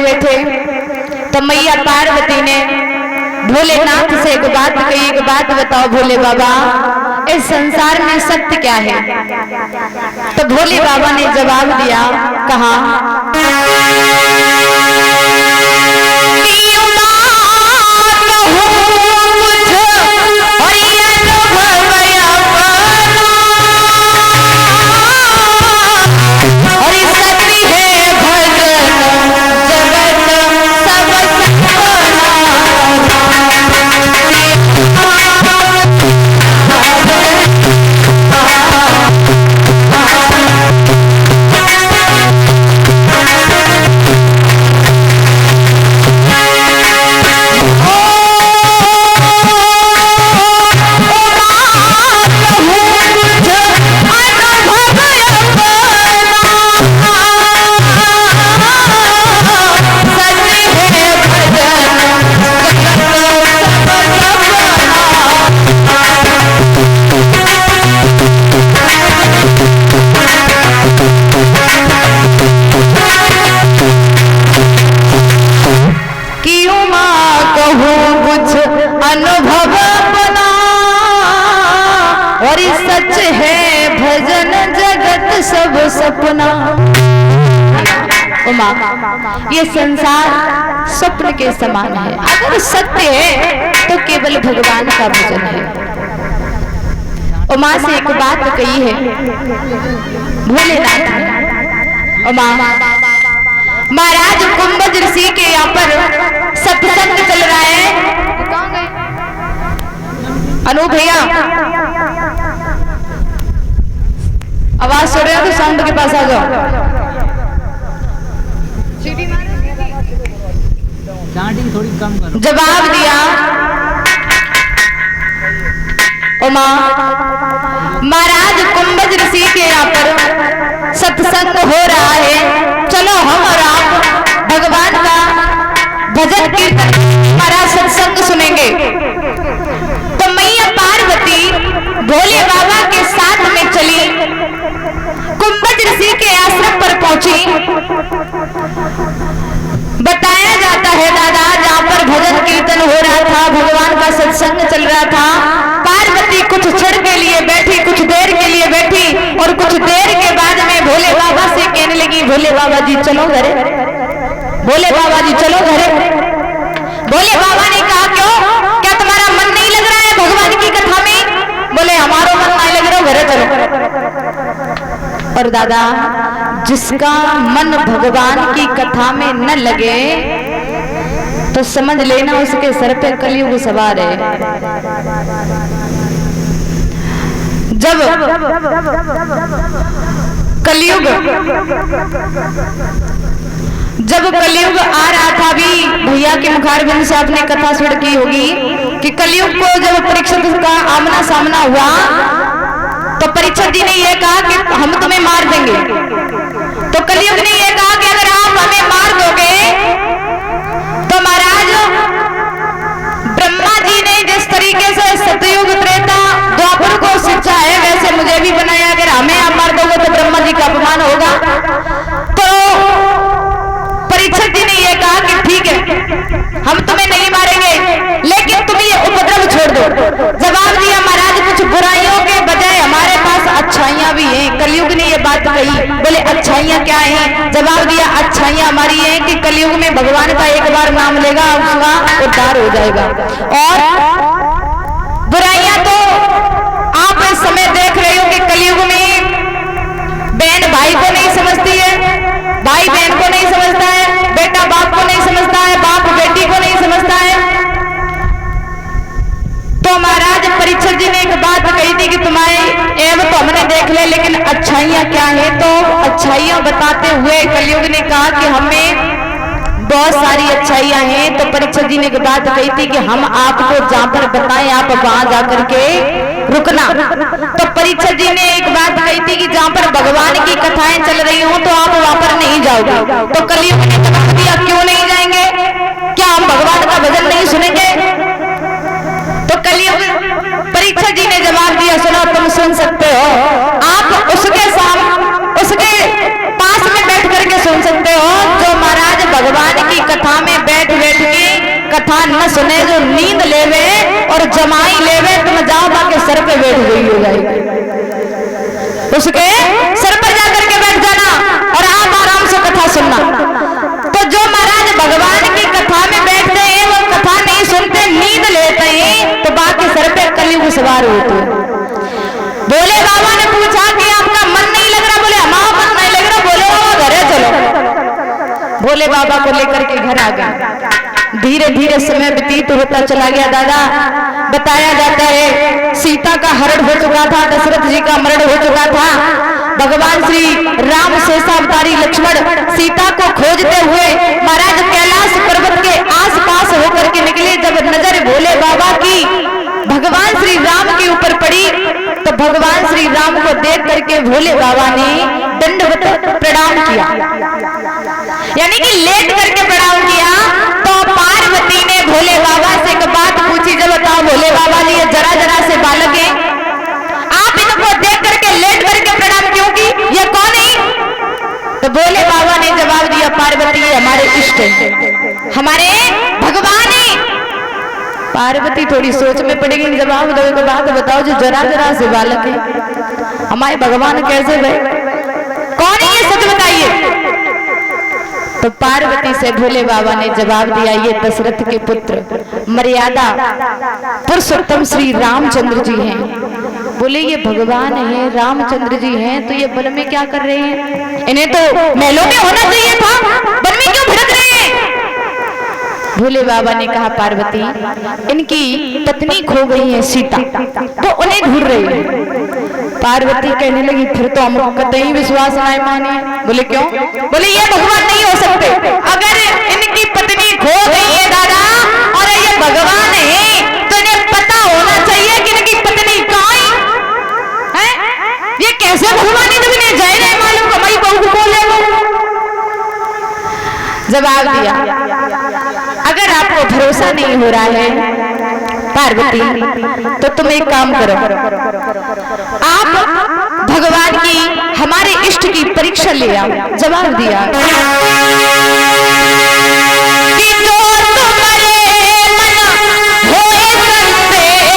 हुए थे तो मैया पार्वती ने भोलेनाथ से एक बात कही, एक बात बताओ भोले बाबा, इस संसार में सत्य क्या है? तो भोले बाबा ने जवाब दिया, कहा अनुभव बना और सच है भजन जगत सब सपना। उमा, ये संसार स्वप्न के समान है, अगर सत्य है तो केवल भगवान का भजन है। उमा से एक बात कही है भोलेनाथ ने। उमा, महाराज कुंभज ऋषि के यहाँ पर सत्संग चल रहा है। अनु भैया आवाज सुन रहे हो तो साउंड के पास आ जाओ। थोड़ी कम करो। जवाब दिया उमा, महाराज कुंभज ऋषि के यहाँ पर सत्संग हो रहा है, चलो हम और आप भगवान का भजन कीर्तन हमारा सत्संग सुनेंगे। तो मैया पार्वती भोले बाबा के साथ में चली, कुंभज ऋषि के आश्रम पर पहुंची। बताया जाता है दादा, जहाँ पर भजन कीर्तन हो रहा था, भगवान का सत्संग चल रहा था, पार्वती कुछ क्षण के लिए बैठी, कुछ देर के लिए बैठी और कुछ देर के बाद में भोले बाबा से कहने लगी, भोले बाबा जी चलो घरे, भोले बाबा जी चलो घरे। भोले बाबा ने कहा क्यों, क्या तुम्हारा मन नहीं लग रहा है भगवान की कथा में? बोले हमारा मन नहीं लग रहा, घरे चलो। और दादा, जिसका मन भगवान की कथा में न लगे तो समझ लेना उसके सर पे कलयुग सवार है। जब कलयुग आ रहा था, भी भैया के मुखारबिंद से आपने कथा सुन की होगी कि कलयुग को जब परीक्षित का आमना सामना हुआ तो परीक्षित जी ने यह कहा कि हम तुम्हें मार देंगे। तो कलयुग ने यह कहा कि अगर आप हमें मार दोगे तो महाराज ब्रह्मा जी ने जिस तरीके से सतयुग त्रेता द्वापर को शिक्षा है वैसे मुझे भी बनाया, अगर हमें आप मार दोगे तो ब्रह्मा जी का अपमान होगा। तो परीक्षित जी ने यह कहा कि ठीक है हम तुम्हें नहीं मारेंगे, लेकिन तुम ये उपद्रव छोड़ दो। जवाब दिया महाराज, कुछ बुराइयों के बजाय हमारे पास अच्छाइयां भी हैं। कलयुग ने ये बात कही, बोले अच्छाइयां क्या हैं? जवाब दिया, अच्छाइयां हमारी है कि कलयुग में भगवान का एक बार नाम लेगा उसका उद्धार हो जाएगा। और बुराइयां तो आप इस समय देख रहे हो कि कलयुग में बहन भाई को नहीं समझती है, भाई बहन को नहीं समझता है, बेटा बाप को नहीं समझता है, बाप बेटी को नहीं समझता है। तो महाराज परीक्षित जी ने एक बात कही थी कि तुम्हारे एवं तो हमने देख ले, लेकिन अच्छाइयां क्या है? तो अच्छाइयां बताते हुए कलयुग ने कहा कि हमें बहुत सारी अच्छाइयां हैं। तो परीक्षित जी ने एक बात कही थी कि हम आपको जहां पर बताएं आप वहां जाकर के रुकना। तो परीक्षित जी ने एक बात कही थी कि जहां पर भगवान की कथाएं चल रही हो तो आप वहां पर नहीं जाओगे। तो कलयुग ने जवाब दिया, क्यों नहीं जाएंगे? क्या हम भगवान का भजन नहीं सुनेंगे? तो कलयुग परीक्षित जी ने जवाब दिया, सुनो तुम सुन सकते हो, आप उसके पास में बैठ करके सुन सकते हो जो महाराज भगवान की कथा न सुने जो नींद लेवे और जमाई लेवे तुम जाओ बाके सर पे बैठ गई हो जाएगी, उसके सर पर जाकर के बैठ जाना और आप आराम से कथा सुनना। तो जो महाराज भगवान की कथा में बैठते हैं वो कथा नहीं सुनते, नींद लेते हैं, तो बाकी सर पे कलयुग सवार होते हैं। भोले बाबा ने पूछा कि आपका मन नहीं लग रहा? बोले हमारा मन नहीं लग रहा। बोले बाबा घरे चलो। भोले बाबा को लेकर के घर आ गए। धीरे धीरे समय व्यतीत होता चला गया। दादा बताया जाता है सीता का हरण हो चुका था, दशरथ जी का मरण हो चुका था। भगवान श्री राम शेषावतारी लक्ष्मण सीता को खोजते हुए महाराज कैलाश पर्वत के आसपास होकर के निकले। जब नजर भोले बाबा की भगवान श्री राम के ऊपर पड़ी तो भगवान श्री राम को देख करके भोले बाबा ने दंडवत प्रणाम किया, यानी कि लेट करके प्रणाम किया। तो पार्वती ने भोले बाबा से एक बात पूछी, जब बताओ भोले बाबा ने ये जरा जरा से बालक है, आप इनको देख करके लेट करके प्रणाम क्यों की? ये कौन है? तो भोले बाबा ने जवाब दिया, पार्वती हमारे इष्ट है, हमारे भगवान है। पार्वती थोड़ी सोच में पड़ेगी, जवाब दो के बाद बताओ जो जरा जरा से बालक है हमारे भगवान कैसे भाई, कौन है ये, सच बताइए। तो पार्वती से भोले बाबा ने जवाब दिया, ये दशरथ के पुत्र मर्यादा पुरुषोत्तम श्री रामचंद्र जी हैं। बोले ये भगवान है, रामचंद्र जी हैं, तो ये वन में क्या कर रहे हैं? इन्हें तो महलों में होना चाहिए था, वन में क्यों भटक रहे हैं? भोले बाबा ने कहा, पार्वती इनकी पत्नी खो गई है सीता, तो उन्हें ढूंढ रही है। पार्वती कहने लगी, फिर तो हम कतई विश्वास नहीं माने। बोले क्यों? बोले ये भगवान नहीं हो सकते। अगर इनकी पत्नी खो गई है दादा और ये भगवान है तो इन्हें पता होना चाहिए कि इनकी पत्नी कहाँ है? ये कैसे भगवान है जब इन्हें जाए नहीं मालूम हमारी बहू को बोले। जवाब दिया, अगर आपको भरोसा नहीं हो रहा है पार्वती तो तुम एक काम करो, आप भगवान की हमारे इष्ट की परीक्षा ले आओ। जवाब दिया कि जो तुम्हारे मन होए संदेह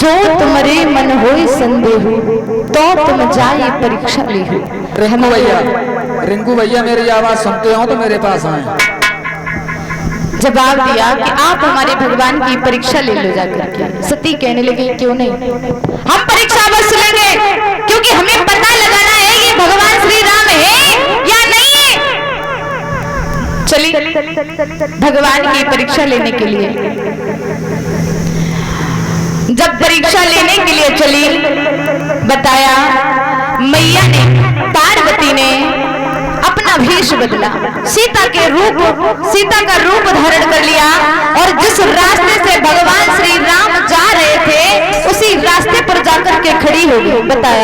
जो तुम्हारे मन होए संदेह तो तुम जाए परीक्षा ले। रिंकू भैया मेरी आवाज सुनते हो तो मेरे पास आए। जवाब दिया कि आप हमारे भगवान की परीक्षा ले लो जाकर के। सती कहने लगी, क्यों नहीं, हम परीक्षा अवश्य लेंगे, क्योंकि हमें पता लगाना है कि भगवान श्री राम है या नहीं है। चली भगवान की परीक्षा लेने के लिए। जब परीक्षा लेने के लिए चली, बताया मैया ने, पार्वती ने अपना भेष बदला, सीता का रूप धारण कर लिया और जिस रास्ते से भगवान श्री राम जा रहे थे उसी रास्ते पर जाकर के खड़ी हो गई। बताया